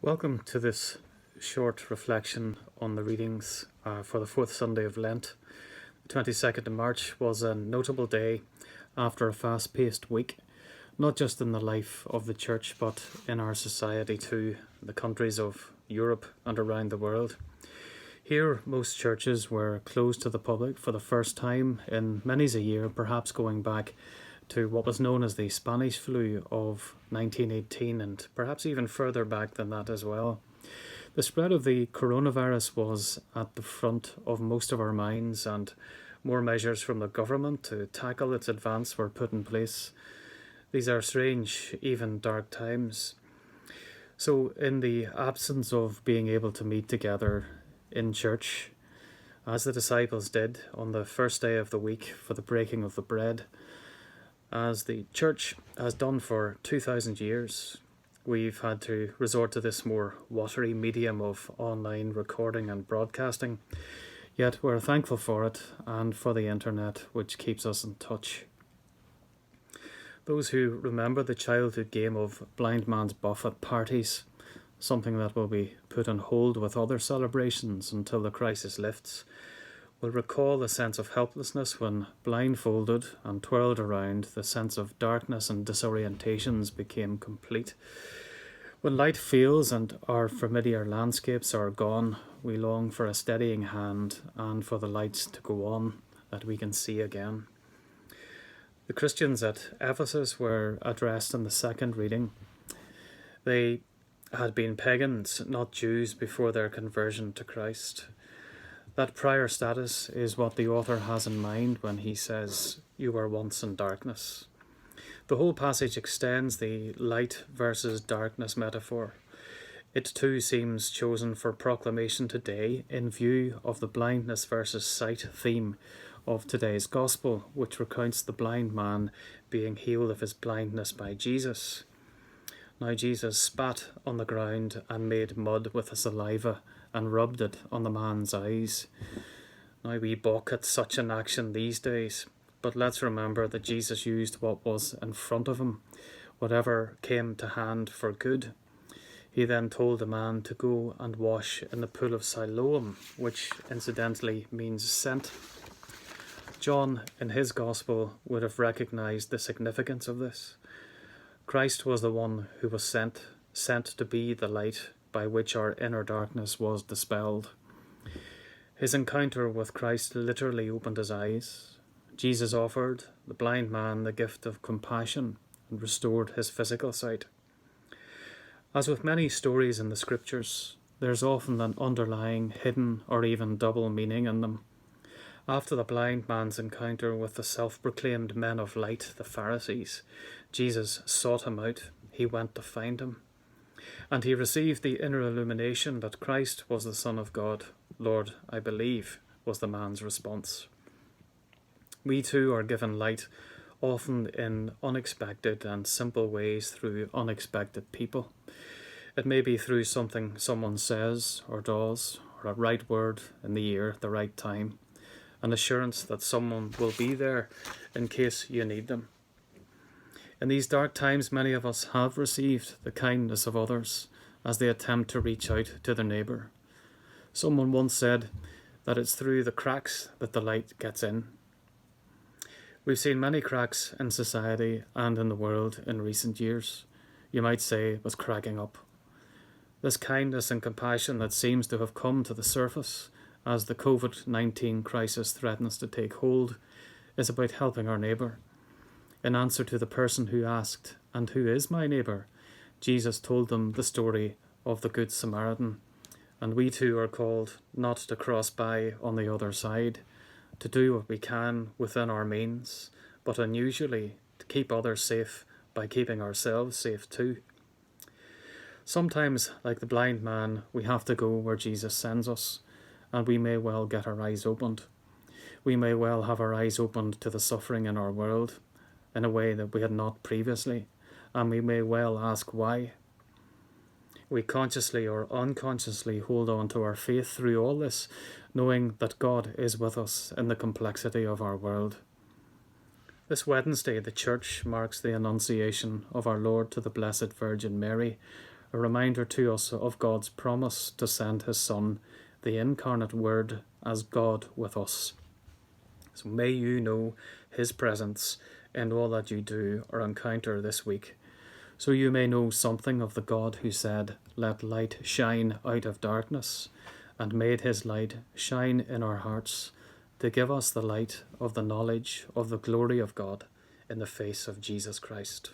Welcome to this short reflection on the readings for the fourth Sunday of Lent. The 22nd of March was a notable day after a fast-paced week, not just in the life of the Church, but in our society too, the countries of Europe and around the world. Here, most churches were closed to the public for the first time in many's a year, perhaps going back to what was known as the Spanish flu of 1918 and perhaps even further back than that as well. The spread of the coronavirus was at the front of most of our minds, and more measures from the government to tackle its advance were put in place. These are strange, even dark times. So in the absence of being able to meet together in church, as the disciples did on the first day of the week for the breaking of the bread, as the Church has done for 2,000 years, we've had to resort to this more watery medium of online recording and broadcasting. Yet we're thankful for it and for the internet, which keeps us in touch. Those who remember the childhood game of blind man's buff at parties, something that will be put on hold with other celebrations until the crisis lifts, will recall the sense of helplessness when, blindfolded and twirled around, the sense of darkness and disorientations became complete. When light fails and our familiar landscapes are gone, we long for a steadying hand and for the lights to go on that we can see again. The Christians at Ephesus were addressed in the second reading. They had been pagans, not Jews, before their conversion to Christ. That prior status is what the author has in mind when he says, "You were once in darkness." The whole passage extends the light versus darkness metaphor. It too seems chosen for proclamation today in view of the blindness versus sight theme of today's gospel, which recounts the blind man being healed of his blindness by Jesus. Now Jesus spat on the ground and made mud with his saliva and rubbed it on the man's eyes. Now we balk at such an action these days, but let's remember that Jesus used what was in front of him, whatever came to hand for good. He then told the man to go and wash in the pool of Siloam, which incidentally means sent. John, in his gospel, would have recognized the significance of this. Christ was the one who was sent to be the light by which our inner darkness was dispelled. His encounter with Christ literally opened his eyes. Jesus offered the blind man the gift of compassion and restored his physical sight. As with many stories in the scriptures, there's often an underlying, hidden, or even double meaning in them. After the blind man's encounter with the self-proclaimed men of light, the Pharisees, Jesus sought him out. He went to find him. And he received the inner illumination that Christ was the Son of God. "Lord, I believe," was the man's response. We too are given light, often in unexpected and simple ways through unexpected people. It may be through something someone says or does, or a right word in the ear at the right time, an assurance that someone will be there in case you need them. In these dark times, many of us have received the kindness of others as they attempt to reach out to their neighbour. Someone once said that it's through the cracks that the light gets in. We've seen many cracks in society and in the world in recent years. You might say it was cracking up. This kindness and compassion that seems to have come to the surface as the COVID-19 crisis threatens to take hold is about helping our neighbour. In answer to the person who asked, "And who is my neighbour?" Jesus told them the story of the Good Samaritan. And we too are called not to cross by on the other side, to do what we can within our means, but unusually to keep others safe by keeping ourselves safe too. Sometimes, like the blind man, we have to go where Jesus sends us, and we may well get our eyes opened. We may well have our eyes opened to the suffering in our world in a way that we had not previously, and we may well ask why. We consciously or unconsciously hold on to our faith through all this, knowing that God is with us in the complexity of our world. This Wednesday, the Church marks the Annunciation of our Lord to the Blessed Virgin Mary, a reminder to us of God's promise to send his Son, the incarnate Word, as God with us. So may you know his presence in all that you do or encounter this week, so you may know something of the God who said, "Let light shine out of darkness," and made his light shine in our hearts to give us the light of the knowledge of the glory of God in the face of Jesus Christ.